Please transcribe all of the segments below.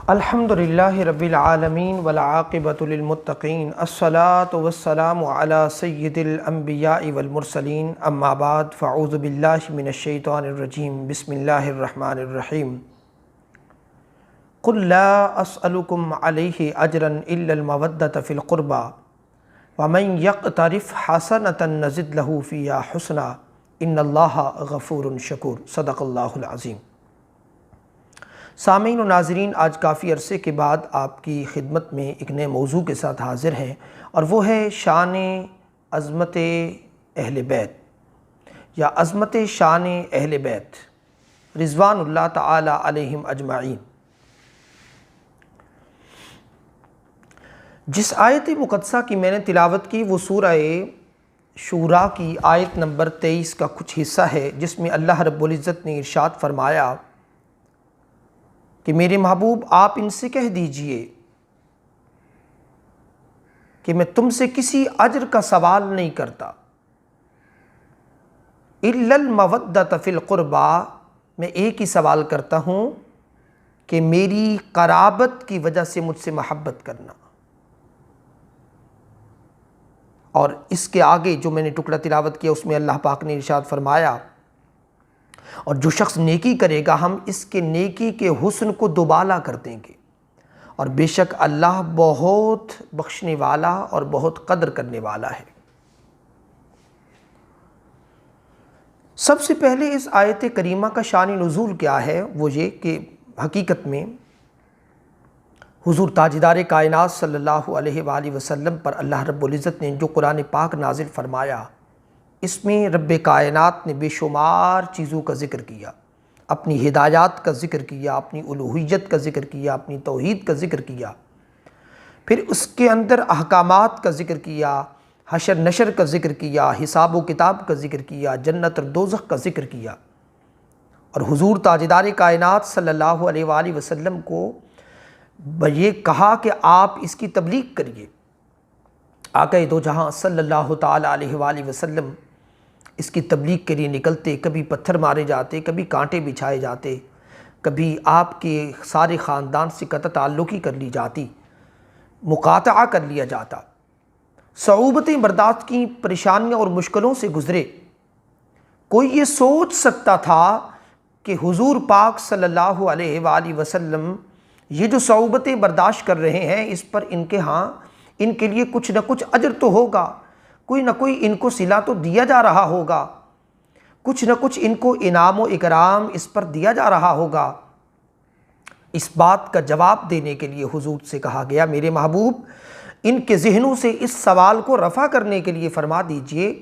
الحمدللہ رب العالمین والعاقبۃ للمتقین الصلاۃ والسلام علی سید الانبیاء والمرسلین اما بعد فاعوذ باللہ من الشیطان الرجیم بسم اللہ الرحمن الرحیم قل لا اسألکم علیہ اجرا الا المودۃ فی القربى ومن یقترف حسنۃ نزد لہ فیہا حسنا ان اللہ غفور شکور صدق اللہ العظیم۔ سامعین و ناظرین، آج کافی عرصے کے بعد آپ کی خدمت میں ایک نئے موضوع کے ساتھ حاضر ہیں، اور وہ ہے شان عظمت اہل بیت یا عظمت شان اہل بیت رضوان اللہ تعالی علیہم اجمعین۔ جس آیت مقدسہ کی میں نے تلاوت کی وہ سورہ شورا کی آیت نمبر 23 کا کچھ حصہ ہے، جس میں اللہ رب العزت نے ارشاد فرمایا کہ میرے محبوب آپ ان سے کہہ دیجئے کہ میں تم سے کسی اجر کا سوال نہیں کرتا، الا المودۃ فی القربى، میں ایک ہی سوال کرتا ہوں کہ میری قرابت کی وجہ سے مجھ سے محبت کرنا۔ اور اس کے آگے جو میں نے ٹکڑا تلاوت کیا اس میں اللہ پاک نے ارشاد فرمایا، اور جو شخص نیکی کرے گا ہم اس کے نیکی کے حسن کو دوبالا کر دیں گے، اور بے شک اللہ بہت بخشنے والا اور بہت قدر کرنے والا ہے۔ سب سے پہلے اس آیت کریمہ کا شان نزول کیا ہے، وہ یہ کہ حقیقت میں حضور تاجدار کائنات صلی اللہ علیہ وآلہ وسلم پر اللہ رب العزت نے جو قرآن پاک نازل فرمایا، اس میں رب کائنات نے بے شمار چیزوں کا ذکر کیا، اپنی ہدایات کا ذکر کیا، اپنی الوہیت کا ذکر کیا، اپنی توحید کا ذکر کیا، پھر اس کے اندر احکامات کا ذکر کیا، حشر نشر کا ذکر کیا، حساب و کتاب کا ذکر کیا، جنت اور دوزخ کا ذکر کیا، اور حضور تاجدار کائنات صلی اللہ علیہ وآلہ وسلم کو یہ کہا کہ آپ اس کی تبلیغ کریے۔ آقا دو جہاں صلی اللہ تعالی علیہ وآلہ وسلم اس کی تبلیغ کے لیے نکلتے، کبھی پتھر مارے جاتے، کبھی کانٹے بچھائے جاتے، کبھی آپ کے سارے خاندان سے قطع تعلقی کر لی جاتی، مقاطعہ کر لیا جاتا، صعوبتیں برداشت کی، پریشانیاں اور مشکلوں سے گزرے۔ کوئی یہ سوچ سکتا تھا کہ حضور پاک صلی اللہ علیہ وآلہ وسلم یہ جو صعوبتیں برداشت کر رہے ہیں، اس پر ان کے لیے کچھ نہ کچھ اجر تو ہوگا، کوئی نہ کوئی ان کو صلہ تو دیا جا رہا ہوگا، کچھ نہ کچھ ان کو انعام و اکرام اس پر دیا جا رہا ہوگا۔ اس بات کا جواب دینے کے لیے حضور سے کہا گیا، میرے محبوب ان کے ذہنوں سے اس سوال کو رفع کرنے کے لیے فرما دیجئے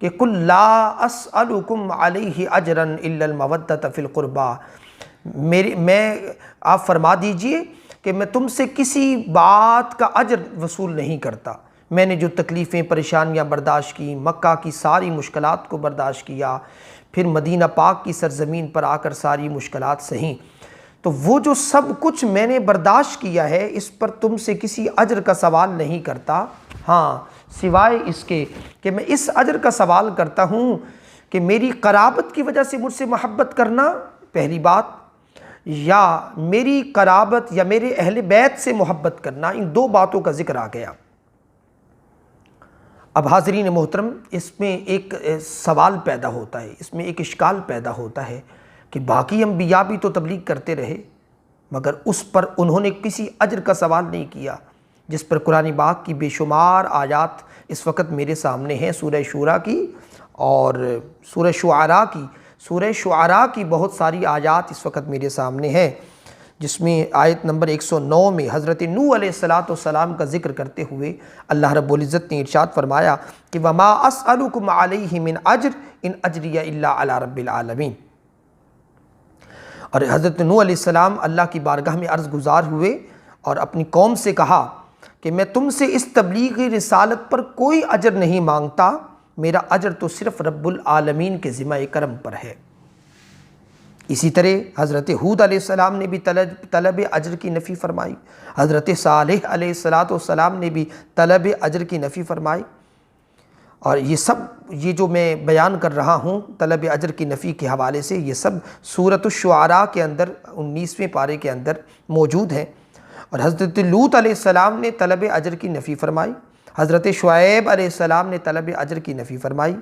کہ قل لا اسألکم علیہ اجرا الا المودۃ فی القربى، آپ فرما دیجئے کہ میں تم سے کسی بات کا اجر وصول نہیں کرتا۔ میں نے جو تکلیفیں پریشانیاں برداشت کی، مکہ کی ساری مشکلات کو برداشت کیا، پھر مدینہ پاک کی سرزمین پر آ کر ساری مشکلات سہیں، تو وہ جو سب کچھ میں نے برداشت کیا ہے اس پر تم سے کسی اجر کا سوال نہیں کرتا، ہاں سوائے اس کے کہ میں اس اجر کا سوال کرتا ہوں کہ میری قرابت کی وجہ سے مجھ سے محبت کرنا، پہلی بات، یا میری قرابت یا میرے اہل بیت سے محبت کرنا، ان دو باتوں کا ذکر آ گیا۔ اب حاضرین محترم، اس میں ایک سوال پیدا ہوتا ہے، اس میں ایک اشکال پیدا ہوتا ہے کہ باقی انبیاء بھی تو تبلیغ کرتے رہے، مگر اس پر انہوں نے کسی اجر کا سوال نہیں کیا، جس پر قرآن پاک کی بے شمار آیات اس وقت میرے سامنے ہیں، سورہ شورا کی اور سورہ شعراء کی بہت ساری آیات اس وقت میرے سامنے ہیں، جس میں آیت نمبر 109 میں حضرت نوح علیہ السلام کا ذکر کرتے ہوئے اللہ رب العزت نے ارشاد فرمایا کہ وَمَا أَسْأَلُكُمْ عَلَيْهِ مِنْ أَجْرٍ إِنْ أَجْرِيَ إِلَّا عَلَىٰ رَبِّ الْعَالَمِينَ۔ اور حضرت نوح علیہ السلام اللہ کی بارگاہ میں عرض گزار ہوئے اور اپنی قوم سے کہا کہ میں تم سے اس تبلیغی رسالت پر کوئی اجر نہیں مانگتا، میرا اجر تو صرف رب العالمین کے ذمہ کرم پر ہے۔ اسی طرح حضرت ہود علیہ السلام نے بھی طلب اجر کی نفی فرمائی، حضرت صالح علیہ السلام نے بھی طلب اجر کی نفی فرمائی، اور یہ جو میں بیان کر رہا ہوں طلب اجر کی نفی کے حوالے سے، یہ سب سورۃ الشعراء کے اندر 19ویں پارے کے اندر موجود ہیں۔ اور حضرت لوط علیہ السلام نے طلب اجر کی نفی فرمائی، حضرت شعیب علیہ السلام نے طلب اجر کی نفی فرمائی،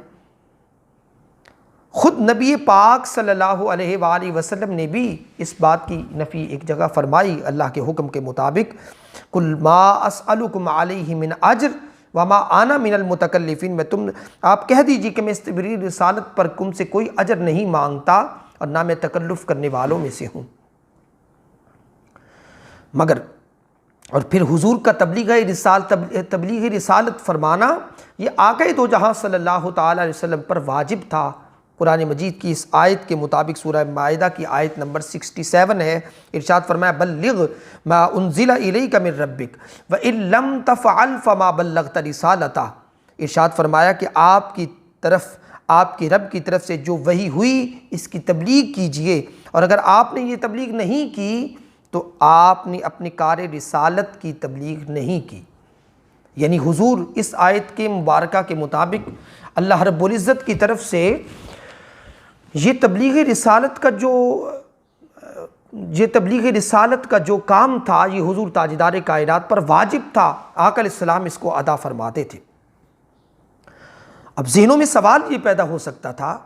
خود نبی پاک صلی اللہ علیہ وآلہ وسلم نے بھی اس بات کی نفی ایک جگہ فرمائی اللہ کے حکم کے مطابق، قُلْ مَا أَسْأَلُكُمْ عَلَيْهِ مِنْ أَجْرٍ وَمَا أَنَا مِنَ الْمُتَكَلِّفِينَ، آپ کہہ دیجئے کہ میں اس تبلیغ رسالت پر تم سے کوئی اجر نہیں مانگتا اور نہ میں تکلف کرنے والوں میں سے ہوں۔ مگر اور پھر حضور کا تبلیغ رسالت فرمانا یہ آقا دو جہاں صلی اللہ تعالیٰ علیہ وسلم پر واجب تھا۔ قرآن مجید کی اس آیت کے مطابق سورہ مائدہ کی آیت نمبر 67 ہے، ارشاد فرمایا بلغ ما انزل الیک من ربک وان لم تفعل فما بلغت رسالتہ، ارشاد فرمایا کہ آپ کے رب کی طرف سے جو وحی ہوئی اس کی تبلیغ کیجئے، اور اگر آپ نے یہ تبلیغ نہیں کی تو آپ نے اپنے کار رسالت کی تبلیغ نہیں کی۔ یعنی حضور اس آیت کے مبارکہ کے مطابق اللہ رب العزت کی طرف سے یہ تبلیغ رسالت کا جو کام تھا یہ حضور تاجدار کائنات پر واجب تھا، آقا علیہ السلام اس کو ادا فرماتے تھے۔ اب ذہنوں میں سوال یہ پیدا ہو سکتا تھا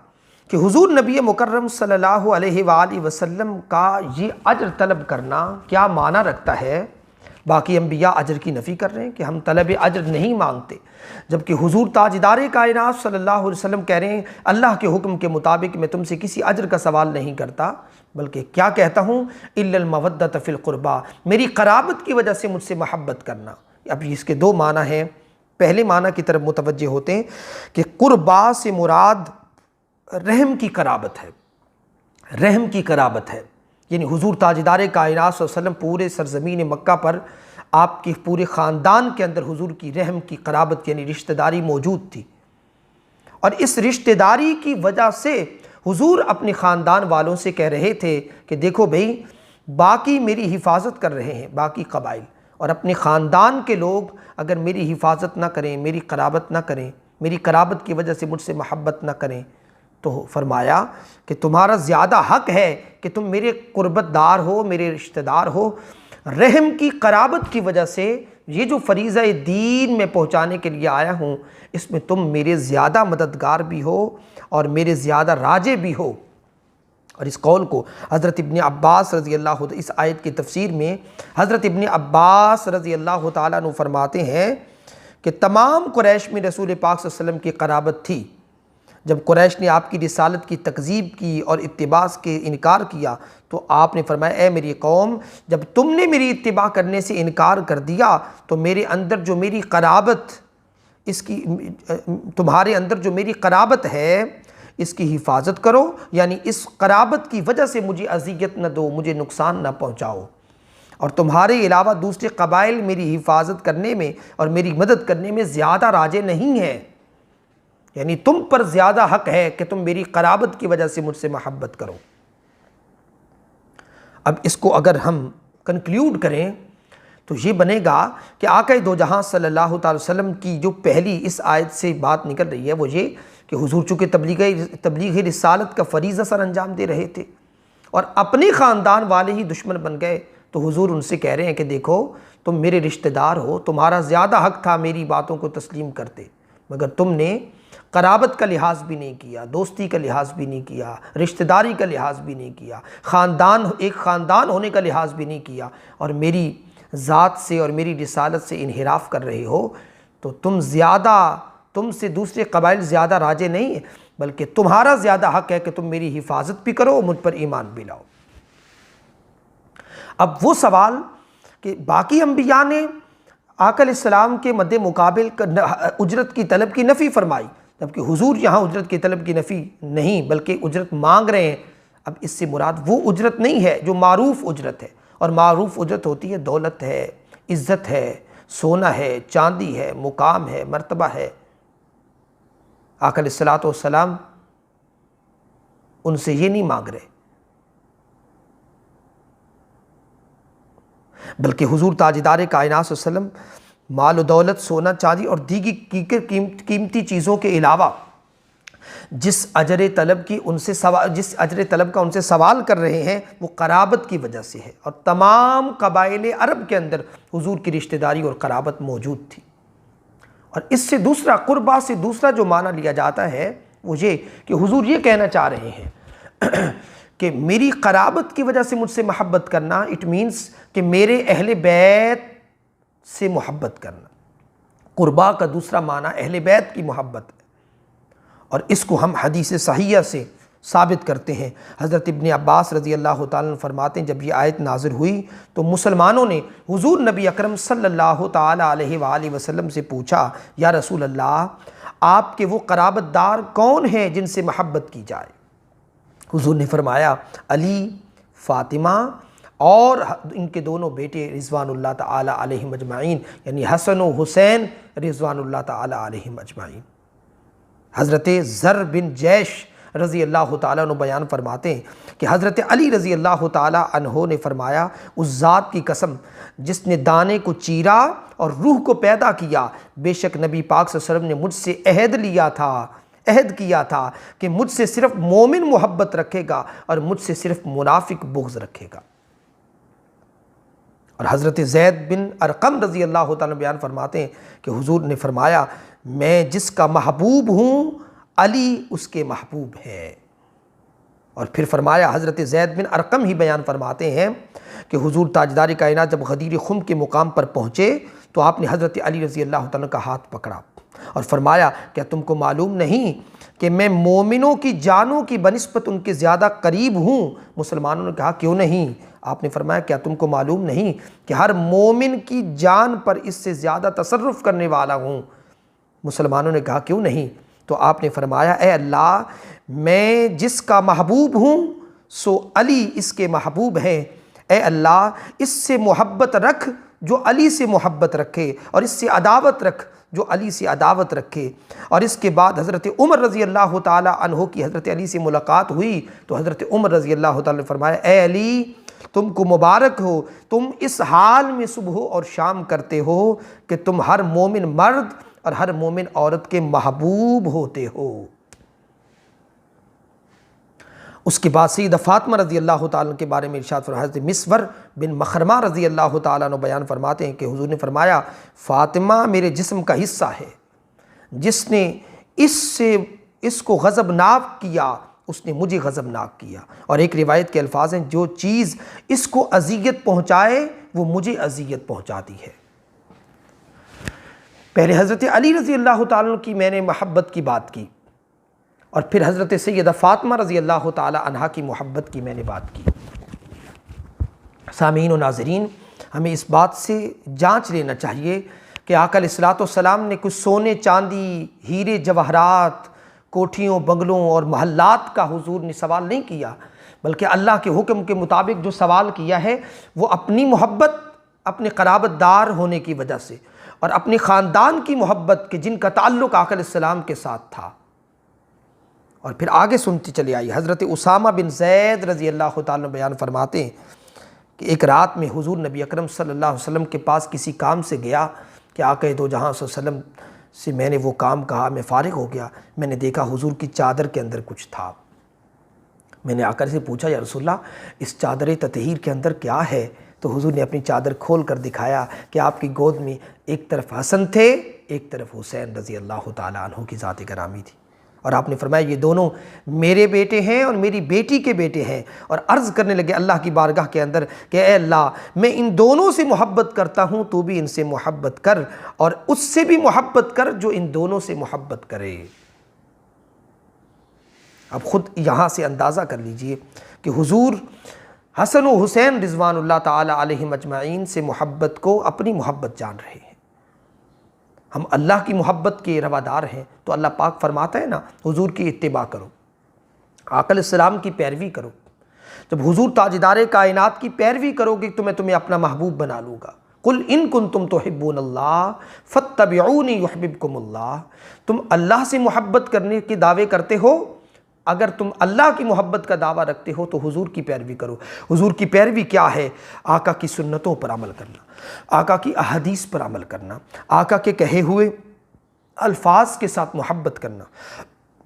کہ حضور نبی مکرم صلی اللہ علیہ وآلہ وسلم کا یہ اجر طلب کرنا کیا معنی رکھتا ہے؟ باقی انبیاء اجر کی نفی کر رہے ہیں کہ ہم طلب اجر نہیں مانگتے، جبکہ حضور تاجدار کائنات صلی اللہ علیہ وسلم کہہ رہے ہیں اللہ کے حکم کے مطابق میں تم سے کسی اجر کا سوال نہیں کرتا، بلکہ کیا کہتا ہوں الا المودۃ فی القربہ، میری قرابت کی وجہ سے مجھ سے محبت کرنا۔ اب اس کے دو معنی ہیں، پہلے معنی کی طرف متوجہ ہوتے ہیں کہ قربا سے مراد رحم کی قرابت ہے، رحم کی قرابت ہے، یعنی حضور تاجدار کائنات صلی اللہ علیہ وسلم پورے سرزمین مکہ پر آپ کے پورے خاندان کے اندر حضور کی رحم کی قرابت یعنی رشتہ داری موجود تھی، اور اس رشتہ داری کی وجہ سے حضور اپنے خاندان والوں سے کہہ رہے تھے کہ دیکھو بھئی باقی میری حفاظت کر رہے ہیں باقی قبائل، اور اپنے خاندان کے لوگ اگر میری حفاظت نہ کریں، میری قرابت نہ کریں، میری قرابت کی وجہ سے مجھ سے محبت نہ کریں، تو فرمایا کہ تمہارا زیادہ حق ہے کہ تم میرے قربت دار ہو، میرے رشتہ دار ہو، رحم کی قرابت کی وجہ سے یہ جو فریضہ دین میں پہنچانے کے لیے آیا ہوں اس میں تم میرے زیادہ مددگار بھی ہو اور میرے زیادہ راجے بھی ہو۔ اور اس قول کو حضرت ابن عباس رضی اللہ عنہ اس آیت کی تفسیر میں حضرت ابن عباس رضی اللہ تعالیٰ عنہ فرماتے ہیں کہ تمام قریش میں رسول پاک صلی اللہ علیہ وسلم کی قرابت تھی، جب قریش نے آپ کی رسالت کی تکذیب کی اور اتباع کے انکار کیا تو آپ نے فرمایا اے میری قوم جب تم نے میری اتباع کرنے سے انکار کر دیا تو میرے اندر جو میری قرابت تمہارے اندر جو میری قرابت ہے اس کی حفاظت کرو، یعنی اس قرابت کی وجہ سے مجھے اذیت نہ دو، مجھے نقصان نہ پہنچاؤ، اور تمہارے علاوہ دوسرے قبائل میری حفاظت کرنے میں اور میری مدد کرنے میں زیادہ راجے نہیں ہیں، یعنی تم پر زیادہ حق ہے کہ تم میری قرابت کی وجہ سے مجھ سے محبت کرو۔ اب اس کو اگر ہم کنکلیوڈ کریں تو یہ بنے گا کہ آقا دو جہاں صلی اللہ تعالی وسلم کی جو پہلی اس آیت سے بات نکل رہی ہے وہ یہ کہ حضور چونکہ تبلیغ رسالت کا فریضہ سر انجام دے رہے تھے اور اپنے خاندان والے ہی دشمن بن گئے، تو حضور ان سے کہہ رہے ہیں کہ دیکھو تم میرے رشتہ دار ہو، تمہارا زیادہ حق تھا میری باتوں کو تسلیم کرتے، مگر تم نے قرابت کا لحاظ بھی نہیں کیا، دوستی کا لحاظ بھی نہیں کیا، رشتہ داری کا لحاظ بھی نہیں کیا، ایک خاندان ہونے کا لحاظ بھی نہیں کیا، اور میری ذات سے اور میری رسالت سے انحراف کر رہے ہو، تو تم سے دوسرے قبائل زیادہ راجے نہیں ہیں، بلکہ تمہارا زیادہ حق ہے کہ تم میری حفاظت بھی کرو اور مجھ پر ایمان بھی لاؤ۔ اب وہ سوال کہ باقی انبیاء نے آقا علیہ السلام کے مد مقابل اجرت کی طلب کی نفی فرمائی، جبکہ حضور یہاں اجرت کی طلب کی نفی نہیں بلکہ اجرت مانگ رہے ہیں۔ اب اس سے مراد وہ اجرت نہیں ہے جو معروف اجرت ہے، اور معروف اجرت ہوتی ہے دولت ہے، عزت ہے، سونا ہے، چاندی ہے، مقام ہے، مرتبہ ہے۔ آقا علیہ السلام ان سے یہ نہیں مانگ رہے، بلکہ حضور تاجدار کائنات صلی اللہ علیہ وسلم مال و دولت، سونا چاندی اور دیگر قیمتی چیزوں کے علاوہ جس اجر طلب کا ان سے سوال کر رہے ہیں وہ قرابت کی وجہ سے ہے، اور تمام قبائل عرب کے اندر حضور کی رشتہ داری اور قرابت موجود تھی۔ اور اس سے دوسرا قربا سے دوسرا جو معنی لیا جاتا ہے وہ یہ کہ حضور یہ کہنا چاہ رہے ہیں کہ میری قرابت کی وجہ سے مجھ سے محبت کرنا، اٹ مینس کہ میرے اہل بیت سے محبت کرنا۔ قربا کا دوسرا معنی اہل بیت کی محبت ہے، اور اس کو ہم حدیث صحیحہ سے ثابت کرتے ہیں۔ حضرت ابن عباس رضی اللہ تعالیٰ عنہ فرماتے ہیں جب یہ آیت نازل ہوئی تو مسلمانوں نے حضور نبی اکرم صلی اللہ تعالیٰ علیہ وآلہ وسلم سے پوچھا، یا رسول اللہ، آپ کے وہ قرابت دار کون ہیں جن سے محبت کی جائے؟ حضور نے فرمایا علی، فاطمہ اور ان کے دونوں بیٹے رضوان اللہ تعالیٰ علیہم اجمعین، یعنی حسن و حسین رضوان اللہ تعالیٰ علیہم اجمعین۔ حضرت زر بن جیش رضی اللہ تعالیٰ عنہ بیان فرماتے ہیں کہ حضرت علی رضی اللہ تعالیٰ عنہ نے فرمایا، اس ذات کی قسم جس نے دانے کو چیرا اور روح کو پیدا کیا، بے شک نبی پاک صلی اللہ علیہ وسلم نے مجھ سے عہد کیا تھا کہ مجھ سے صرف مومن محبت رکھے گا اور مجھ سے صرف منافق بغض رکھے گا۔ اور حضرت زید بن ارقم رضی اللہ تعالیٰ بیان فرماتے ہیں کہ حضور نے فرمایا، میں جس کا محبوب ہوں علی اس کے محبوب ہے۔ اور پھر فرمایا، حضرت زید بن ارقم ہی بیان فرماتے ہیں کہ حضور تاجدار کائنات جب غدیر خم کے مقام پر پہنچے تو آپ نے حضرت علی رضی اللہ تعالیٰ کا ہاتھ پکڑا اور فرمایا، کیا تم کو معلوم نہیں کہ میں مومنوں کی جانوں کی بنسبت ان کے زیادہ قریب ہوں؟ مسلمانوں نے کہا کیوں نہیں؟ آپ نے فرمایا، کیا تم کو معلوم نہیں کہ ہر مومن کی جان پر اس سے زیادہ تصرف کرنے والا ہوں؟ مسلمانوں نے کہا کیوں نہیں؟ تو آپ نے فرمایا، اے اللہ، میں جس کا محبوب ہوں سو علی اس کے محبوب ہیں۔ اے اللہ، اس سے محبت رکھ جو علی سے محبت رکھے، اور اس سے عداوت رکھ جو علی سے عداوت رکھے۔ اور اس کے بعد حضرت عمر رضی اللہ تعالیٰ عنہ کی حضرت علی سے ملاقات ہوئی تو حضرت عمر رضی اللہ تعالیٰ نے فرمایا، اے علی، تم کو مبارک ہو، تم اس حال میں صبح اور شام کرتے ہو کہ تم ہر مومن مرد اور ہر مومن عورت کے محبوب ہوتے ہو۔ اس کے بعد سیدہ فاطمہ رضی اللہ تعالیٰ کے بارے میں ارشاد فرمایا، حضرت مسور بن مخرمہ رضی اللہ تعالیٰ عنہ بیان فرماتے ہیں کہ حضور نے فرمایا، فاطمہ میرے جسم کا حصہ ہے، جس نے اس کو غضبناک کیا اس نے مجھے غضبناک کیا۔ اور ایک روایت کے الفاظ ہیں، جو چیز اس کو اذیت پہنچائے وہ مجھے اذیت پہنچاتی ہے۔ پہلے حضرت علی رضی اللہ تعالیٰ کی میں نے محبت کی بات کی، اور پھر حضرت سیدہ فاطمہ رضی اللہ تعالی عنہا کی محبت کی میں نے بات کی۔ سامعین و ناظرین، ہمیں اس بات سے جانچ لینا چاہیے کہ آقا علیہ الصلوۃ والسلام نے کچھ سونے چاندی، ہیرے جواہرات، کوٹھیوں، بنگلوں اور محلات کا حضور نے سوال نہیں کیا، بلکہ اللہ کے حکم کے مطابق جو سوال کیا ہے وہ اپنی محبت، اپنے قرابت دار ہونے کی وجہ سے، اور اپنے خاندان کی محبت کہ جن کا تعلق آقا علیہ السلام کے ساتھ تھا۔ اور پھر آگے سنتی چلی آئی، حضرت اسامہ بن زید رضی اللہ تعالیٰ بیان فرماتے ہیں کہ ایک رات میں حضور نبی اکرم صلی اللہ علیہ وسلم کے پاس کسی کام سے گیا کہ آقا دو جہاں صلی اللہ علیہ وسلم سے میں نے وہ کام کہا، میں فارغ ہو گیا، میں نے دیکھا حضور کی چادر کے اندر کچھ تھا۔ میں نے آقا سے پوچھا، یا رسول اللہ، اس چادر تطہیر کے اندر کیا ہے؟ تو حضور نے اپنی چادر کھول کر دکھایا کہ آپ کی گود میں ایک طرف حسن تھے، ایک طرف حسین رضی اللہ تعالیٰ عنہ کی ذات گرامی تھی، اور آپ نے فرمایا یہ دونوں میرے بیٹے ہیں اور میری بیٹی کے بیٹے ہیں، اور عرض کرنے لگے اللہ کی بارگاہ کے اندر کہ اے اللہ، میں ان دونوں سے محبت کرتا ہوں، تو بھی ان سے محبت کر، اور اس سے بھی محبت کر جو ان دونوں سے محبت کرے۔ اب خود یہاں سے اندازہ کر لیجئے کہ حضور حسن و حسین رضوان اللہ تعالی علیہم اجمعین سے محبت کو اپنی محبت جان رہے ہیں۔ ہم اللہ کی محبت کے روادار ہیں تو اللہ پاک فرماتا ہے نا، حضور کی اتباع کرو، آقا علیہ السلام کی پیروی کرو۔ جب حضور تاجدار کائنات کی پیروی کرو گے تو میں تمہیں اپنا محبوب بنا لوں گا۔ قل ان کنتم تحبون اللہ فاتبعونی یحببکم اللہ۔ تم اللہ سے محبت کرنے کے دعوے کرتے ہو، اگر تم اللہ کی محبت کا دعویٰ رکھتے ہو تو حضور کی پیروی کرو۔ حضور کی پیروی کیا ہے؟ آقا کی سنتوں پر عمل کرنا، آقا کی احادیث پر عمل کرنا، آقا کے کہے ہوئے الفاظ کے ساتھ محبت کرنا،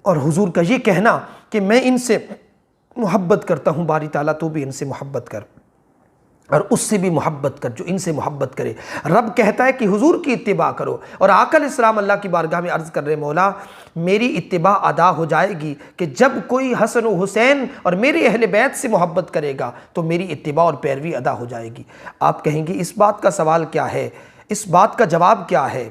اور حضور کا یہ کہنا کہ میں ان سے محبت کرتا ہوں، باری تعالیٰ تو بھی ان سے محبت کر، اور اس سے بھی محبت کر جو ان سے محبت کرے۔ رب کہتا ہے کہ حضور کی اتباع کرو، اور آقا علیہ السلام اللہ کی بارگاہ میں عرض کر رہے مولا میری اتباع ادا ہو جائے گی کہ جب کوئی حسن و حسین اور میرے اہل بیت سے محبت کرے گا تو میری اتباع اور پیروی ادا ہو جائے گی۔ آپ کہیں گے اس بات کا سوال کیا ہے، اس بات کا جواب کیا ہے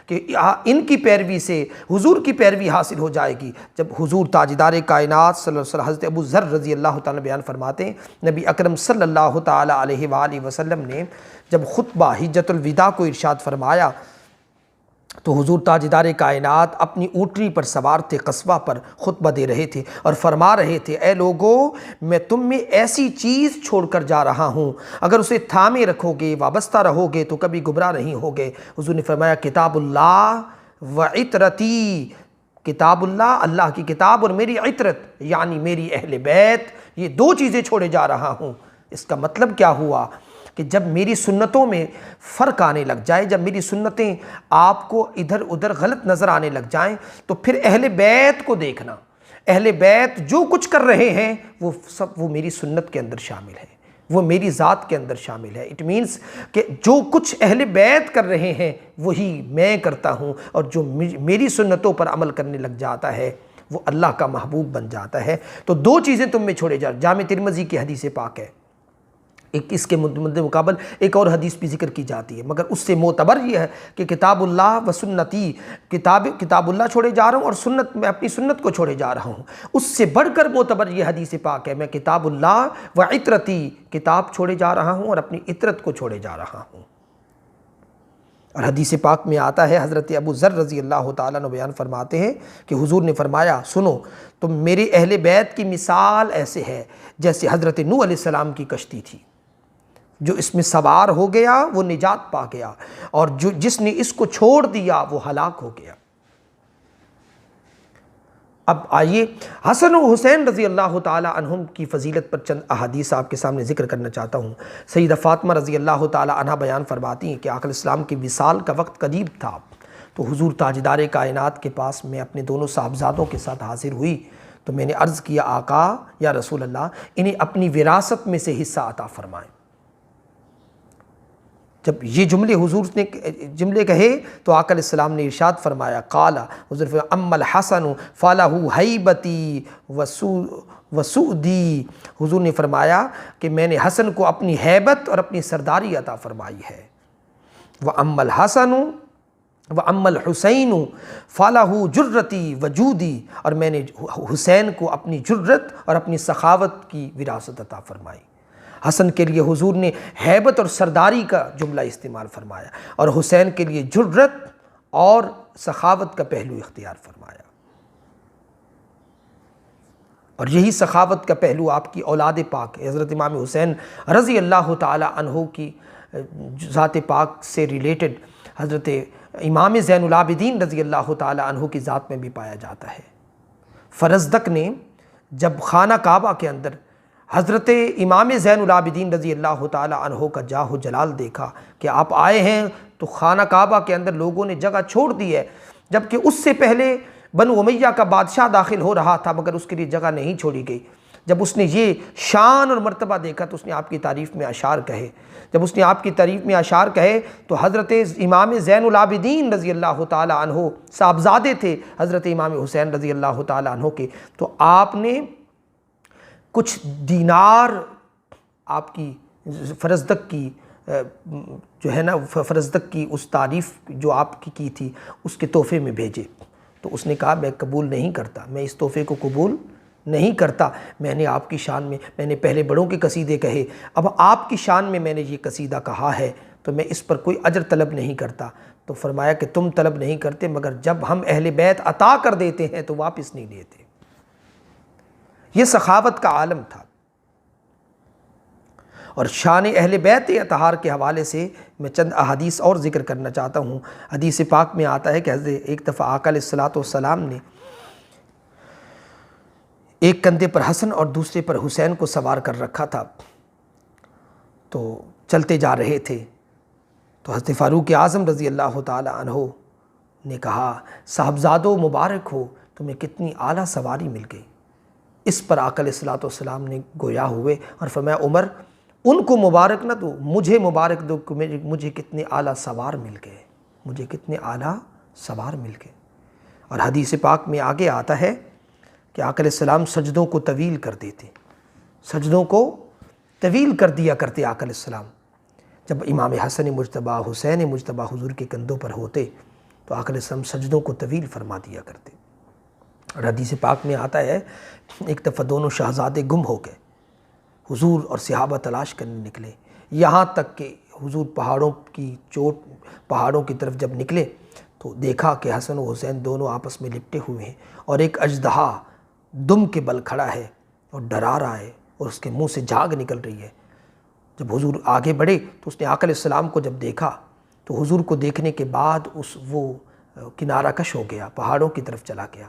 کہ ان کی پیروی سے حضور کی پیروی حاصل ہو جائے گی؟ جب حضور تاجدار کائنات صلی اللہ علیہ وسلم حضرت ابو ذر رضی اللہ تعالیٰ بیان فرماتے ہیں، نبی اکرم صلی اللہ تعالیٰ علیہ وآلہ وسلم نے جب خطبہ حجۃ الوداع کو ارشاد فرمایا تو حضور تاجدار کائنات اپنی اونٹنی پر سوار تھے، قصبہ پر خطبہ دے رہے تھے اور فرما رہے تھے اے لوگو میں تم میں ایسی چیز چھوڑ کر جا رہا ہوں، اگر اسے تھامے رکھو گے، وابستہ رہو گے تو کبھی گمراہ نہیں ہوگے۔ حضور نے فرمایا کتاب اللہ و عطرتی، کتاب اللہ، اللہ کی کتاب، اور میری عطرت یعنی میری اہل بیت، یہ دو چیزیں چھوڑے جا رہا ہوں۔ اس کا مطلب کیا ہوا کہ جب میری سنتوں میں فرق آنے لگ جائے، جب میری سنتیں آپ کو ادھر ادھر غلط نظر آنے لگ جائیں تو پھر اہل بیت کو دیکھنا، اہل بیت جو کچھ کر رہے ہیں وہ سب وہ میری سنت کے اندر شامل ہے، وہ میری ذات کے اندر شامل ہے۔ اٹ مینس کہ جو کچھ اہل بیت کر رہے ہیں وہی میں کرتا ہوں، اور جو میری سنتوں پر عمل کرنے لگ جاتا ہے وہ اللہ کا محبوب بن جاتا ہے۔ تو دو چیزیں تم میں چھوڑے جا، جامع ترمذی کی حدیث پاک ہے، ایک اس کے مد مقابل ایک اور حدیث بھی ذکر کی جاتی ہے، مگر اس سے معتبر یہ ہے کہ کتاب اللہ و سنتی، کتاب اللہ چھوڑے جا رہا ہوں اور سنت، میں اپنی سنت کو چھوڑے جا رہا ہوں۔ اس سے بڑھ کر معتبر یہ حدیث پاک ہے، میں کتاب اللہ و عطرتی، کتاب چھوڑے جا رہا ہوں اور اپنی عطرت کو چھوڑے جا رہا ہوں۔ اور حدیث پاک میں آتا ہے، حضرت ابو ذر رضی اللہ تعالیٰ عنہ بیان فرماتے ہیں کہ حضور نے فرمایا سنو تو میرے اہل بیت کی مثال ایسے ہے جیسے حضرت نوح علیہ السلام کی کشتی تھی، جو اس میں سوار ہو گیا وہ نجات پا گیا، اور جس نے اس کو چھوڑ دیا وہ ہلاک ہو گیا۔ اب آئیے حسن و حسین رضی اللہ تعالی عنہم کی فضیلت پر چند احادیث آپ کے سامنے ذکر کرنا چاہتا ہوں۔ سیدہ فاطمہ رضی اللہ تعالی عنہ بیان فرماتی ہیں کہ آقا علیہ السلام کے وصال کا وقت قریب تھا تو حضور تاجدار کائنات کے پاس میں اپنے دونوں صاحبزادوں کے ساتھ حاضر ہوئی تو میں نے عرض کیا آقا یا رسول اللہ انہیں اپنی وراثت میں سے حصہ عطا فرمائیں۔ جب یہ جملے حضور نے جملے کہے تو آقا علیہ السلام نے ارشاد فرمایا قال، حضور فرمایا اما الحسن فلہ حیبتی وسعدی، حضور نے فرمایا کہ میں نے حسن کو اپنی حیبت اور اپنی سرداری عطا فرمائی ہے، واما الحسن واما الحسین فلہ جرتی وجودی، اور میں نے حسین کو اپنی جرت اور اپنی سخاوت کی وراثت عطا فرمائی۔ حسن کے لیے حضور نے ہیبت اور سرداری کا جملہ استعمال فرمایا، اور حسین کے لیے جرت اور سخاوت کا پہلو اختیار فرمایا، اور یہی سخاوت کا پہلو آپ کی اولاد پاک حضرت امام حسین رضی اللہ تعالی عنہ کی ذات پاک سے ریلیٹڈ حضرت امام زین العابدین رضی اللہ تعالی عنہ کی ذات میں بھی پایا جاتا ہے۔ فرزدق نے جب خانہ کعبہ کے اندر حضرت امام زین العابدین رضی اللہ تعالی عنہ کا جاہ و جلال دیکھا کہ آپ آئے ہیں، تو خانہ کعبہ کے اندر لوگوں نے جگہ چھوڑ دی ہے، جبکہ اس سے پہلے بنو امیہ کا بادشاہ داخل ہو رہا تھا مگر اس کے لیے جگہ نہیں چھوڑی گئی۔ جب اس نے یہ شان اور مرتبہ دیکھا تو اس نے آپ کی تعریف میں اشعار کہے، جب اس نے آپ کی تعریف میں اشعار کہے تو حضرت امام زین العابدین رضی اللہ تعالی عنہ صاحبزادے تھے حضرت امام حسین رضی اللہ تعالی عنہ کے، تو آپ نے کچھ دینار آپ کی فرزدق کی جو ہے نا فرزدق کی اس تعریف جو آپ کی تھی اس کے تحفے میں بھیجے، تو اس نے کہا میں قبول نہیں کرتا، میں اس تحفے کو قبول نہیں کرتا، میں نے آپ کی شان میں نے پہلے بڑوں کے قصیدے کہے، اب آپ کی شان میں نے یہ قصیدہ کہا ہے تو میں اس پر کوئی اجر طلب نہیں کرتا۔ تو فرمایا کہ تم طلب نہیں کرتے مگر جب ہم اہل بیت عطا کر دیتے ہیں تو واپس نہیں لیتے۔ یہ سخاوت کا عالم تھا۔ اور شان اہل بیت اطہار کے حوالے سے میں چند احادیث اور ذکر کرنا چاہتا ہوں۔ حدیث پاک میں آتا ہے کہ حضرت ایک دفعہ آقا علیہ السلام نے ایک کندھے پر حسن اور دوسرے پر حسین کو سوار کر رکھا تھا، تو چلتے جا رہے تھے تو حضرت فاروق اعظم رضی اللہ تعالی عنہ نے کہا صاحبزادو مبارک ہو تمہیں کتنی اعلیٰ سواری مل گئی۔ اس پر آقا علیہ الصلوۃ والسلام نے گویا ہوئے اور فرمایا عمر ان کو مبارک نہ دو، مجھے مبارک دو کہ مجھے کتنے اعلیٰ سوار مل گئے، مجھے کتنے اعلیٰ سوار مل گئے۔ اور حدیث پاک میں آگے آتا ہے کہ آقا علیہ السلام سجدوں کو طویل کر دیتے، سجدوں کو طویل کر دیا کرتے آقا علیہ السلام۔ جب امام حسن مجتبیٰ حسین مجتبیٰ حضور کے کندھوں پر ہوتے تو آقا علیہ السلام سجدوں کو طویل فرما دیا کرتے۔ اور حدیث پاک میں آتا ہے ایک دفعہ دونوں شہزادے گم ہو گئے، حضور اور صحابہ تلاش کرنے نکلے، یہاں تک کہ حضور پہاڑوں کی طرف جب نکلے تو دیکھا کہ حسن و حسین دونوں آپس میں لپٹے ہوئے ہیں اور ایک اژدہا دم کے بل کھڑا ہے اور ڈرا رہا ہے اور اس کے منہ سے جھاگ نکل رہی ہے۔ جب حضور آگے بڑھے تو اس نے آقا علیہ السلام کو جب دیکھا تو حضور کو دیکھنے کے بعد وہ کنارہ کش ہو گیا، پہاڑوں کی طرف چلا گیا۔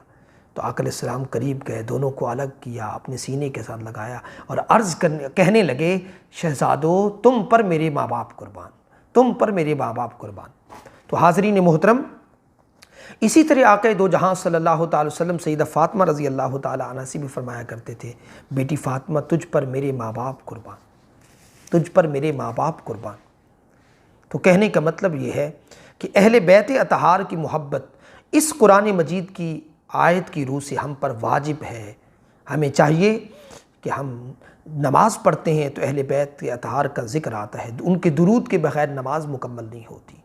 تو آقا علیہ السلام قریب گئے، دونوں کو الگ کیا، اپنے سینے کے ساتھ لگایا اور کہنے لگے شہزادو تم پر میرے ماں باپ قربان، تم پر میرے ماں باپ قربان۔ تو حاضرین محترم، اسی طرح آقا دو جہاں صلی اللہ تعالی وسلم سیدہ فاطمہ رضی اللہ تعالی عنہا سے بھی فرمایا کرتے تھے بیٹی فاطمہ تجھ پر میرے ماں باپ قربان، تجھ پر میرے ماں باپ قربان۔ تو کہنے کا مطلب یہ ہے کہ اہل بیت اطہار کی محبت اس قرآن مجید کی آیت کی روح سے ہم پر واجب ہے۔ ہمیں چاہیے کہ ہم نماز پڑھتے ہیں تو اہل بیت کے اطہار کا ذکر آتا ہے، ان کے درود کے بغیر نماز مکمل نہیں ہوتی۔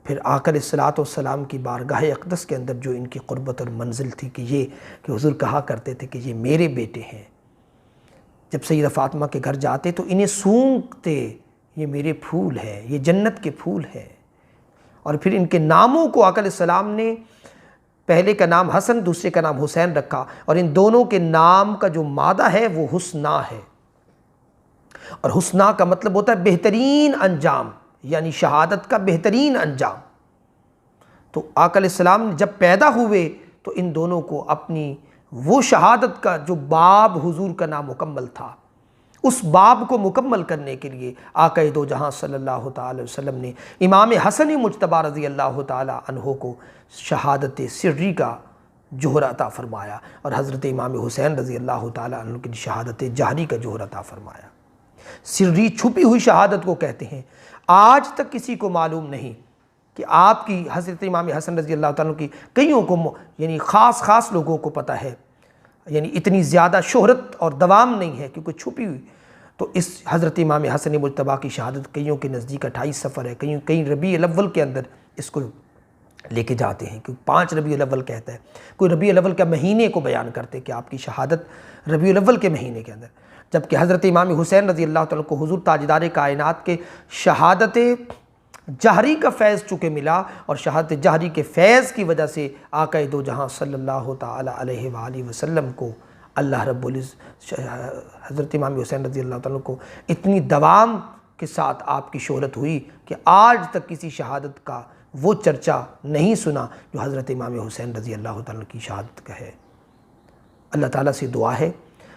پھر آقا علیہ الصلوۃ والسلام کی بارگاہ اقدس کے اندر جو ان کی قربت اور منزل تھی کہ حضور کہا کرتے تھے کہ یہ میرے بیٹے ہیں، جب سیدہ فاطمہ کے گھر جاتے تو انہیں سونگتے یہ میرے پھول ہیں، یہ جنت کے پھول ہیں۔ اور پھر ان کے ناموں کو آقا علیہ السلام نے پہلے کا نام حسن دوسرے کا نام حسین رکھا، اور ان دونوں کے نام کا جو مادہ ہے وہ حسنا ہے، اور حسنا کا مطلب ہوتا ہے بہترین انجام، یعنی شہادت کا بہترین انجام۔ تو آقا علیہ السلام جب پیدا ہوئے تو ان دونوں کو اپنی وہ شہادت کا جو باب حضور کا نام مکمل تھا، اس باب کو مکمل کرنے کے لیے آقا دو جہاں صلی اللہ تعالی وسلم نے امام حسن مجتبیٰ رضی اللہ تعالی عنہ کو شہادت سری کا جوہر عطا فرمایا، اور حضرت امام حسین رضی اللہ تعالی عنہ کی شہادت جہری کا جوہر عطا فرمایا۔ سری چھپی ہوئی شہادت کو کہتے ہیں۔ آج تک کسی کو معلوم نہیں کہ آپ کی حضرت امام حسن رضی اللہ تعالیٰ کی کئیوں کو یعنی خاص لوگوں کو پتہ ہے، یعنی اتنی زیادہ شہرت اور دوام نہیں ہے کیونکہ چھپی ہوئی۔ تو اس حضرت امام حسن مجتبیٰ کی شہادت کئیوں کے نزدیک 28 سفر ہے، کئی ربیع الاول کے اندر اس کو لے کے جاتے ہیں، کیونکہ 5 ربیع الاول کہتا ہے، کوئی ربیع الاول کے مہینے کو بیان کرتے کہ آپ کی شہادت ربیع الاول کے مہینے کے اندر، جبکہ حضرت امام حسین رضی اللہ تعالیٰ کو حضور تاجدار کائنات کے شہادت جہری کا فیض چونکہ ملا، اور شہادت جہری کے فیض کی وجہ سے آقا دو جہاں صلی اللہ تعالی علیہ وآلہ وسلم کو اللہ رب العزت حضرت امام حسین رضی اللہ تعالیٰ کو اتنی دوام کے ساتھ آپ کی شہرت ہوئی کہ آج تک کسی شہادت کا وہ چرچا نہیں سنا جو حضرت امام حسین رضی اللہ تعالیٰ کی شہادت کا ہے۔ اللہ تعالیٰ سے دعا ہے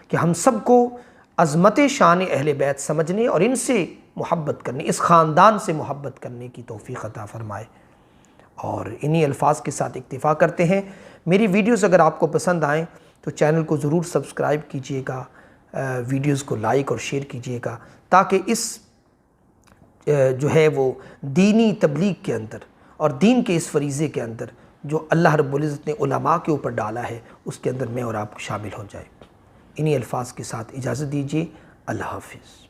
کہ ہم سب کو عظمت شان اہل بیت سمجھنے اور ان سے محبت کرنے، اس خاندان سے محبت کرنے کی توفیق عطا فرمائے، اور انہی الفاظ کے ساتھ اکتفا کرتے ہیں۔ میری ویڈیوز اگر آپ کو پسند آئیں تو چینل کو ضرور سبسکرائب کیجئے گا، ویڈیوز کو لائک اور شیئر کیجئے گا، تاکہ اس جو ہے وہ دینی تبلیغ کے اندر اور دین کے اس فریضے کے اندر جو اللہ رب العزت نے علماء کے اوپر ڈالا ہے اس کے اندر میں اور آپ شامل ہو جائے۔ انہی الفاظ کے ساتھ اجازت دیجیے، اللہ حافظ۔